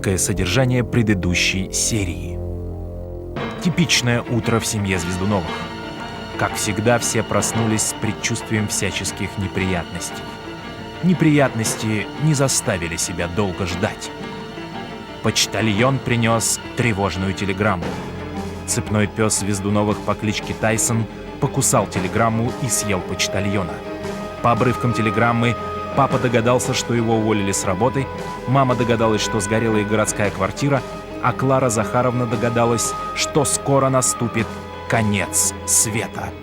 краткое содержание предыдущей серии. Типичное утро в семье Звездуновых. Как всегда, все проснулись с предчувствием всяческих неприятностей. Неприятности не заставили себя долго ждать. Почтальон принес тревожную телеграмму. Цепной пес Звездуновых по кличке Тайсон покусал телеграмму и съел почтальона. По обрывкам телеграммы папа догадался, что его уволили с работы, мама догадалась, что сгорела их городская квартира, а Клара Захаровна догадалась, что скоро наступит конец света.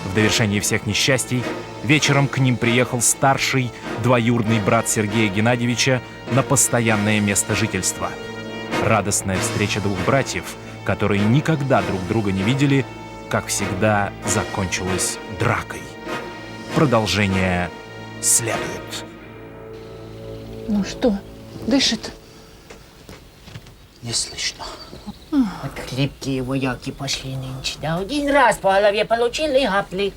В довершении всех несчастий вечером к ним приехал старший двоюродный брат Сергея Геннадьевича на постоянное место жительства. Радостная встреча двух братьев, которые никогда друг друга не видели, как всегда, закончилась дракой. Продолжение следует. Ну что, дышит? Не слышно. Вот хлипкие вояки пошли нынче, да? Один раз по голове получил и гапли.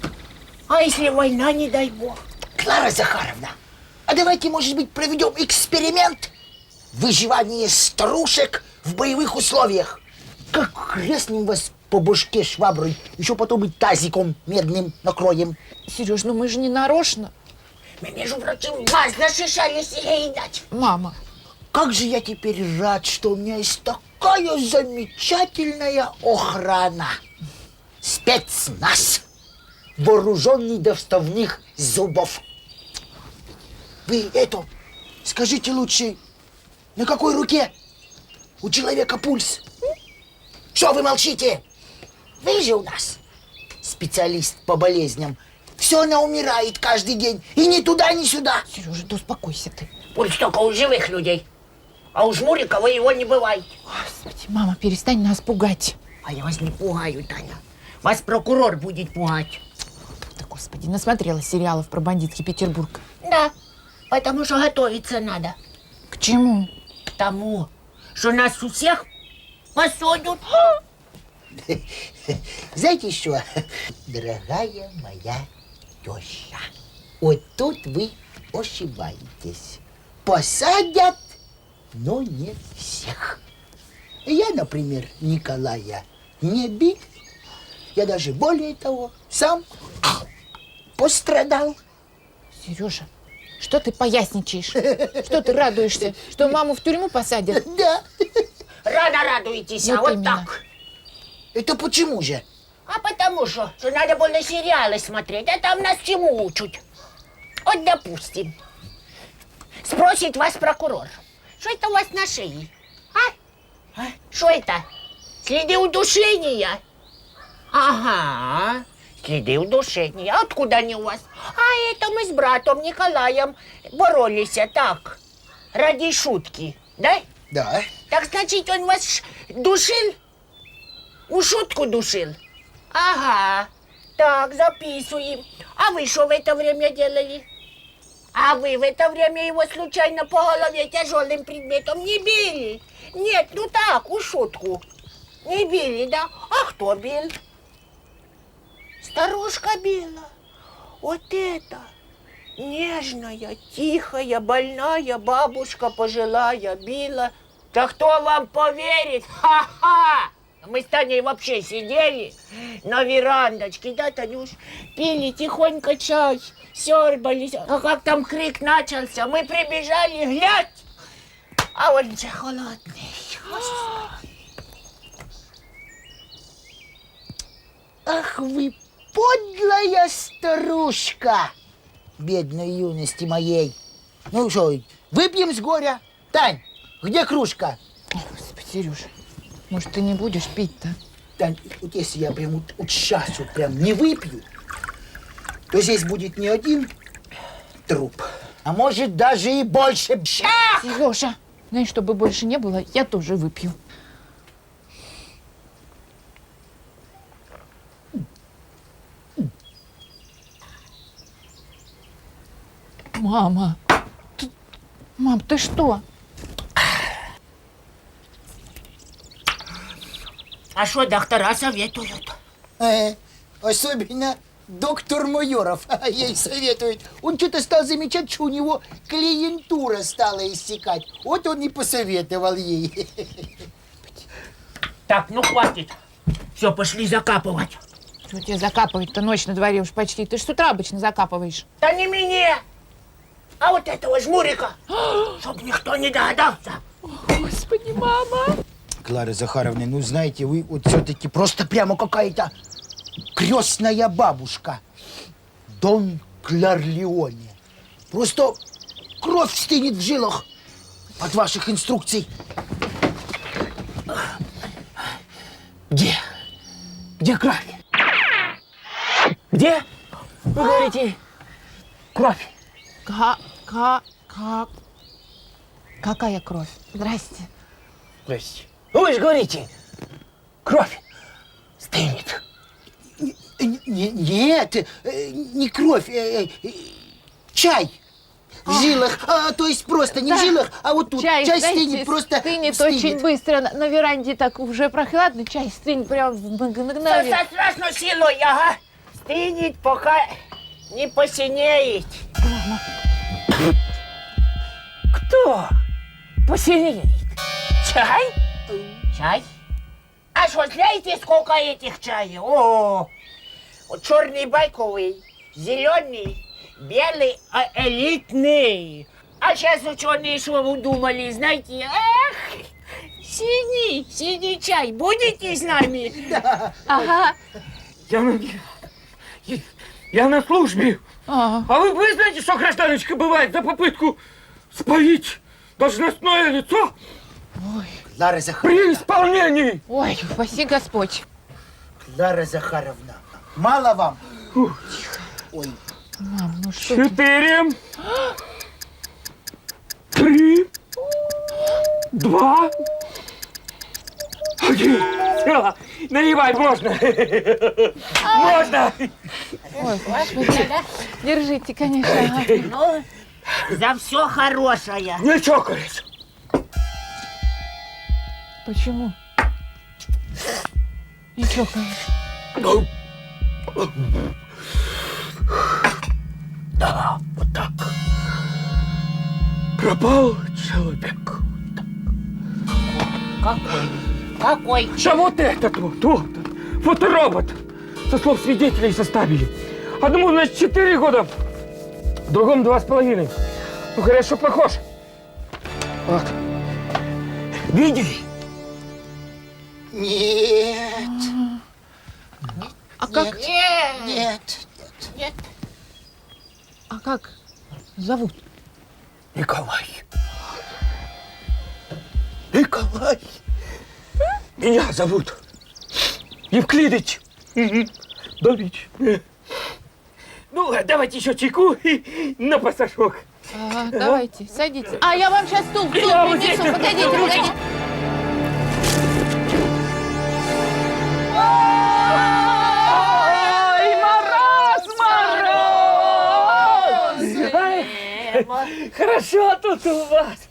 А если война, не дай бог? Клара Захаровна, а давайте, может быть, проведем эксперимент? Выживание старушек в боевых условиях. Как хрестнем вас по башке шваброй, еще потом и тазиком медным накроем. Сереж, ну мы же не нарочно. Меня же врачи вас защищали себе и дать. Мама. Как же я теперь рад, что у меня есть такая замечательная охрана. Спецназ, вооруженный до вставных зубов. Вы это, скажите лучше, на какой руке у человека пульс? Что вы молчите? Вы же у нас специалист по болезням. Все она умирает каждый день. И ни туда, ни сюда. Сережа, да успокойся ты. Пульс только у живых людей. А у жмурикова его не бывает. Господи, мама, перестань нас пугать. А я вас не пугаю, Таня. Вас прокурор будет пугать. Да, господи, насмотрелась сериалов про бандитский Петербург. Да, потому что готовиться надо. К чему? К тому, что нас у всех посадят. Знаете что, дорогая моя теща, вот тут вы ошибаетесь. Посадят, но не всех. Я, например, Николая не бил. Я даже более того, сам пострадал. Сережа, что ты поясничаешь? Что ты радуешься? Что маму в тюрьму посадят? Да. Рано радуетесь, а Вот вот именно. так. Это почему же? А потому что надо было сериалы смотреть, а там нас чему учат? Вот, допустим, спросит вас прокурор, что это у вас на шее? А? Что это? Следы удушения? Ага, следы удушения. Откуда они у вас? А это мы с братом Николаем боролись так, ради шутки, да? Да. Так значит, он вас душил? У шутку душил? Ага. Так, записываем. А вы что в это время делали? А вы в это время его случайно по голове тяжелым предметом не били? Нет, ну так, у шутку. Не били, да? А кто бил? Старушка била. Вот это нежная, тихая, больная бабушка пожилая била. Да кто вам поверит? Ха-ха! Мы с Таней вообще сидели на верандочке, да, Танюш? Пили тихонько чай, сёрбались. А как там крик начался, мы прибежали, глядь! А он же холодный. Ах вы подлая старушка, бедной юности моей. Ну что, выпьем с горя? Тань, где кружка? Ой, господи, Сережа, может, ты не будешь пить-то? Тань, вот если я прям вот сейчас вот прям не выпью, то здесь будет не один труп, а может даже и больше. Сережа, знаешь, чтобы больше не было, я тоже выпью. Мама, мам, ты что? А что доктора советуют? Особенно доктор Майоров ей советует. Он что-то стал замечать, что у него клиентура стала иссякать. Вот он и посоветовал ей. Так, ну хватит. Все, пошли закапывать. Что тебе закапывать-то, ночь на дворе уж почти. Ты ж с утра обычно закапываешь. Да не мне, а вот этого жмурика, чтоб никто не догадался. Господи, мама. Клара Захаровна, ну знаете, вы вот все-таки просто прямо какая-то крестная бабушка. Дон Кларлеоне. Просто кровь стынет в жилах от ваших инструкций. Где? Где кровь? Где? Вы говорите, кровь. Какая кровь? Здрасте. Здрасте. Ну вы же говорите, кровь стынет. Нет, не кровь, чай в жилах. То есть просто не в жилах, а вот тут. Чай, Чай знаете, стынет, просто стынет стынет. очень быстро. На веранде так уже прохладно, чай стынет прям в мгновение. Со страшной силой, ага. Стынет, пока не посинеет. Кто посинеет? Чай? Чай? А что, знаете, сколько этих чаев? О, вот черный байковый, зеленый, белый, элитный. А сейчас ученые что удумали, знаете? Эх, синий чай. Будете с нами? Ага. Я на службе. Ага. А вы знаете, что гражданочка бывает за попытку споить должностное лицо Клара при Захаровна, исполнении? Ой, упаси Господь. Клара Захаровна, мало вам? Ой, Мам, ну что ты? 4, 3, 2, 1. Все, наливай, можно. Можно. Ой, Господи. Держите, конечно. Ага. Ну, за все хорошее. Не чокались. Почему? Ничего, конечно. Да, вот так. Пропал человек. Какой? Да вот этот вот фоторобот. Со слов свидетелей составили. Одному, значит, 4 года, другому 2,5. Ну, хорошо, похож. Вот. Видели? нет, А как, нет. а как зовут? Николай. Николай. Меня зовут Евклидыч. Давич. Ну, давайте еще чайку на пасашок. Ага, давайте, садитесь. А я вам сейчас стул Я вот принесу. здесь. Погодите. Ой, мороз! Ай, хорошо тут у вас.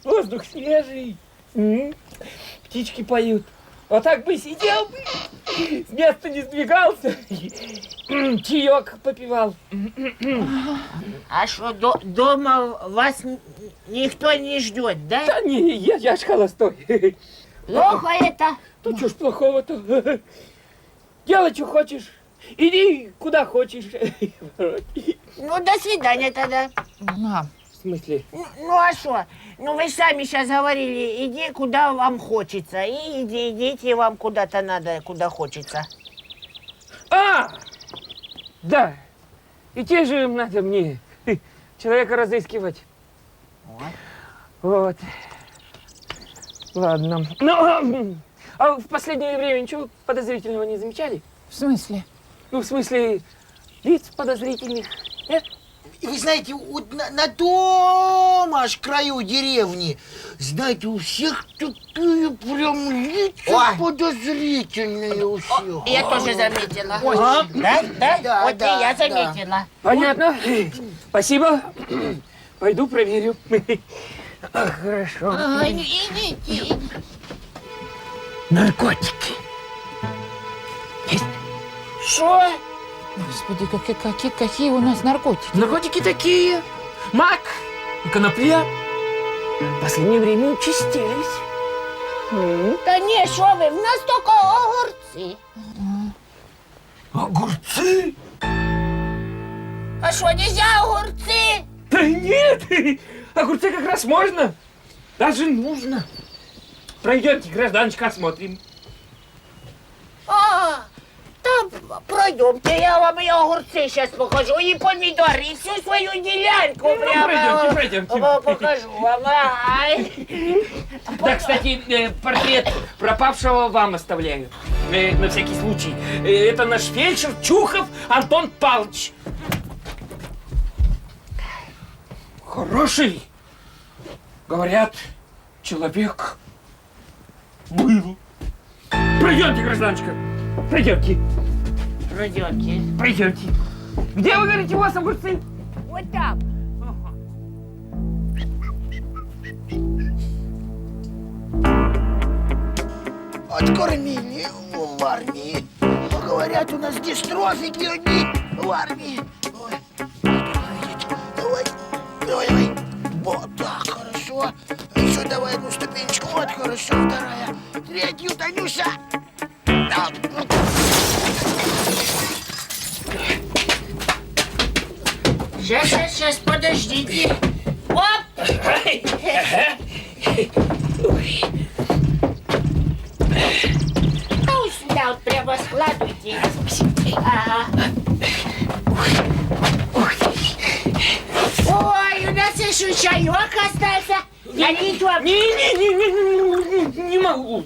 Воздух свежий. Птички поют. Вот так бы сидел, с места не сдвигался, чаек попивал. А что, дома вас никто не ждет, да? Да не, я ж холостой. Плохо это? Ну что ж плохого-то? Делай, что хочешь. Иди куда хочешь. Ну, до свидания тогда. Мам, В смысле? Ну а что? Ну, вы сами сейчас говорили, иди куда вам хочется. И идите вам куда-то надо, куда хочется. А! Да. Идти же надо мне человека разыскивать. Вот. Ладно. Ну, а в последнее время ничего подозрительного не замечали? в смысле? Ну, в смысле, лиц подозрительных. Нет? И вы знаете, вот на том аж краю деревни, знаете, у всех такие прям лица Ой. подозрительные у всех. Я тоже заметила. Ой. Да? Да? Да, Вот да, и я да. заметила. Понятно. Спасибо. Пойду проверю. Хорошо. Идите. Наркотики. Есть? Что? Господи, какие у нас наркотики. Наркотики такие. Мак и конопля. В последнее время участились. Та ні, що ви, в нас тільки огурці. Огурцы? А що, нельзя огурці? Да нет, огурцы как раз можно. Даже нужно. Пройдемте, гражданочка, осмотрим. А, там пройдемте, я вам і огурці зараз покажу, і помідори, і всю свою ділянку прямо пройдемте. покажу вам. Ай. Да, кстати, портрет пропавшего вам оставляю. На всякий случай. Это наш фельдшер Чухов Антон Павлович. Хороший. Говорят, человек был. Пройдемте, гражданочка. Пройдемте. Пройдемте. Пройдемте. Где, вы говорите, у вас огурцы? Вот там. Откормили в армии. Говорят, у нас дистрофики одни в армии. Ой, давай, давай. Вот так, хорошо. Еще давай одну ступенечку. Вот, хорошо, вторая. Третью, Танюша. Так. Сейчас, подождите. Оп! Ну, сюда вот прямо складывайте. Ага. Ой, у нас еще чаек остался. Налить вам? Не могу.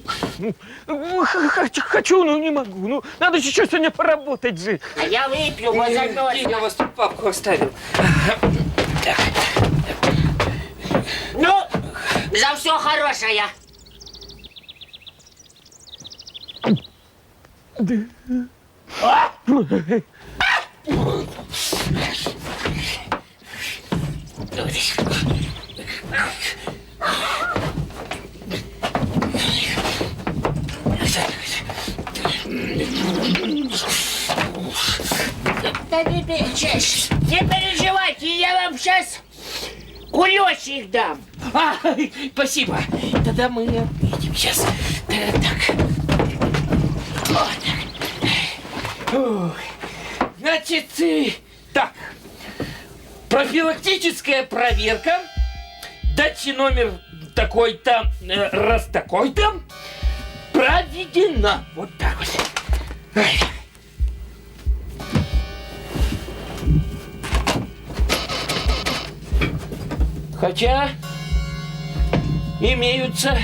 Хочу, но не могу. Ну, надо еще сегодня поработать же. А я выпью, вот за мной. Я вас тут папку оставил. Ну, за все хорошее. Да не переживайте, я вам сейчас кулечек дам. Спасибо. Тогда мы отметим сейчас. Так. Вот так. Ой. Значит, так. Профилактическая проверка. Дачный номер такой-то, раз такой-то. Проведена. Вот так вот. Ай. Хотя имеются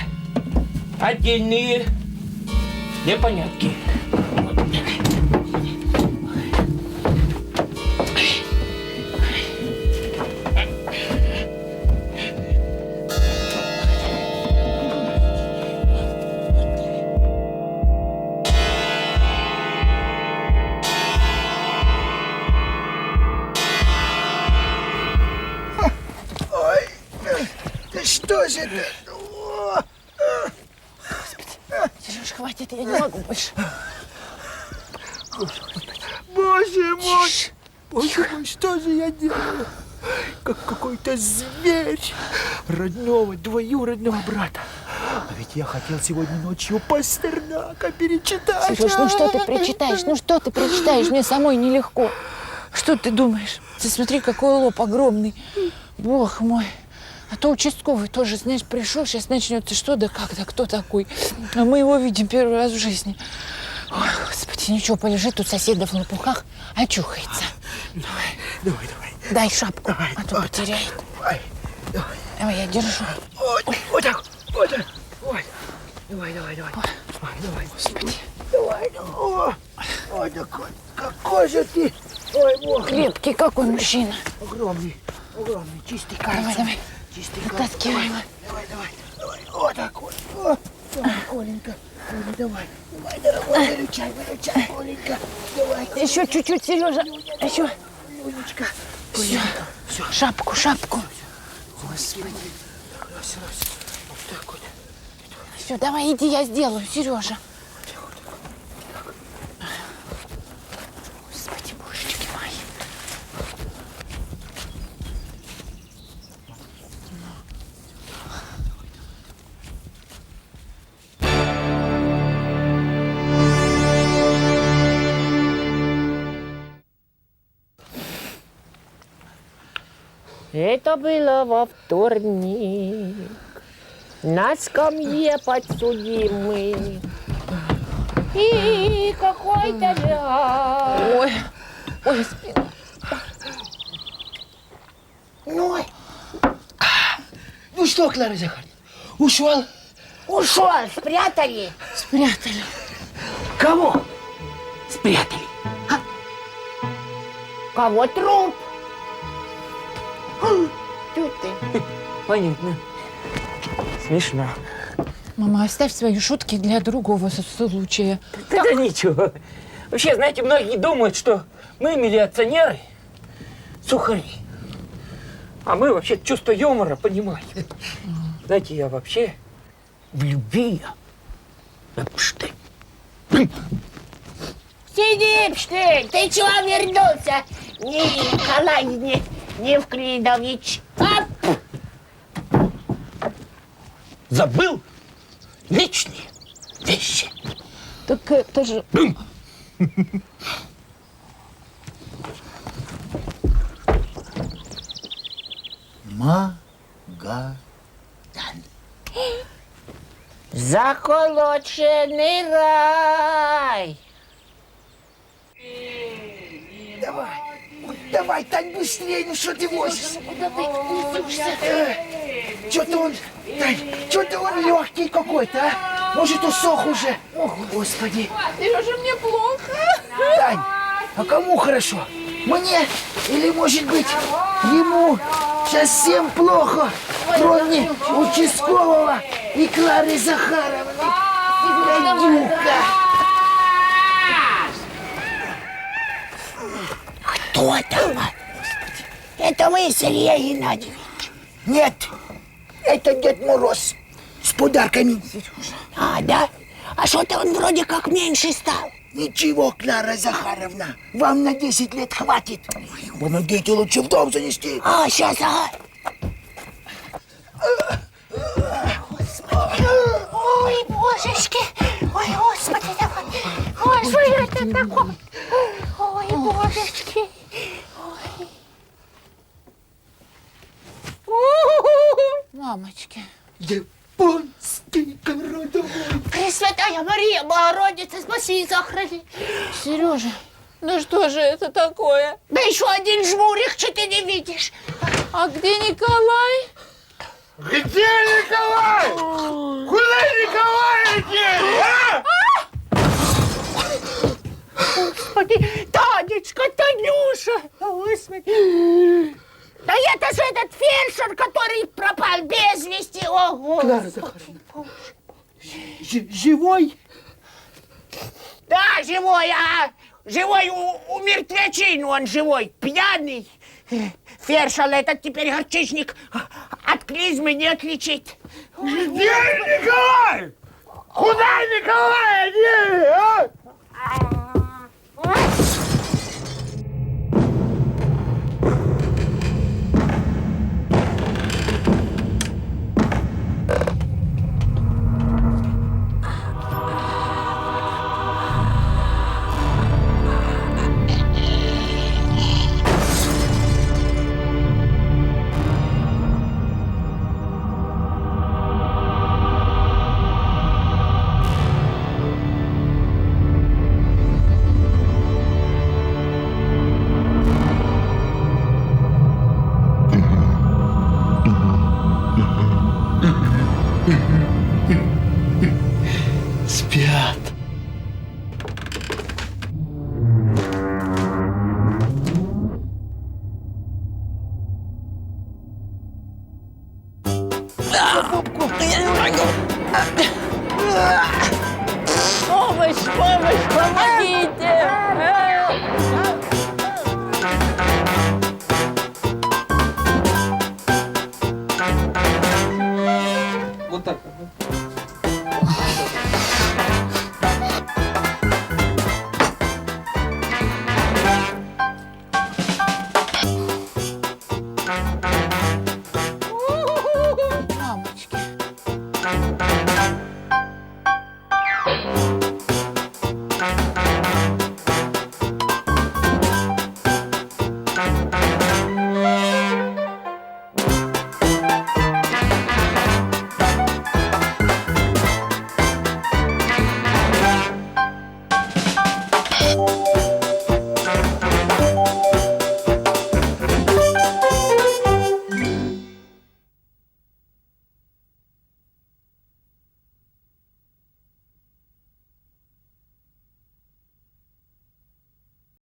отдельные непонятки. Что же это? О, Сереж, хватит, я не могу больше. Боже мой! Боже мой, что же я делаю? Как какой-то зверь родного, двоюродного брата. А ведь я хотел сегодня ночью Пастернака перечитать. Сереж, ну что ты прочитаешь? Ну что ты прочитаешь? Мне самой нелегко. Что ты думаешь? Ты смотри, какой лоб огромный. Бог мой. А то участковый тоже, знаешь, пришел, сейчас начнется что да как, да кто такой. А мы его видим первый раз в жизни. Ой, Господи, ничего, полежит тут соседов в лопухах, очухается. Давай. Дай шапку, Давай, а то вот потеряет. Давай. Давай, я держу. Вот так. Ой. Давай. Господи. Давай. Ой, какой же ты. Ой, Бог. Крепкий какой мужчина. Огромный, чистый кальций. Давай. Чистый Вытаскивай его. Давай. Вот так вот. Давай, Коленька. Давай, дорогой, выручай, Коленька. Давай. Еще чуть-чуть, Сережа. Еще. Ленечка. Все. Шапку. Господи. Вот так вот. Все, давай, иди, я сделаю, Сережа. Господи Боже. Это было во вторник. На скамье подсудимый. И какой-то ляг. Ой, ой, спина. Ну, ну что, Клара Захаровна, ушел? Ушел, спрятали. Спрятали. Кого спрятали? Кого труп? Тут ты. Понятно. Смешно. Мама, оставь свои шутки для другого случая. Да ничего. Вообще, знаете, многие думают, что мы милиционеры, сухари. А мы вообще чувство юмора понимаем. Знаете, я вообще в любви я пштырь. Сиди, Пштырь, ты чего вернулся? Николай Невклидович. Забыл личные вещи. Так это же... Магадан. Заколоченный рай. Давай, Тань, быстрее, ну что ты возишь? Куда ты несешься? Что-то он, Тань, что-то он легкий какой-то, а? Может, усох уже? О, Господи. Сережа, мне плохо. Тань, а кому хорошо? Мне или, может быть, ему совсем плохо, кроме участкового и Клары Захаровны? Гадюка! Кто там? Это вы, Сергей Геннадьевич? Нет, это Дед Мороз с подарками. А, да? А что-то он вроде как меньше стал. Ничего, Клара Захаровна, вам на 10 лет хватит. Помогите лучше в дом занести. А, сейчас, ага. Ой, божечки. Ой, Господи, давай. Ой, что это такое? Ой, божечки. Мамочки. Японский городовой. Пресвятая Мария, Богородица, спаси и сохрани. Сережа, ну что же это такое? Да еще один жмурик, что ты не видишь? А где Николай? Где Николай? Куда Николай идти, а? Господи, Танечка, Танюша. Господи. Да это же этот фельдшер, который пропал без вести. Ого. Клара Захаровна, живой? Да, живой, а живой у мертвечин, он живой, пьяный. Фельдшер этот теперь горчичник от клизмы не отличит. Где Николай? Куда Николай одели, а? Спят. Помощь, помощь, помогите!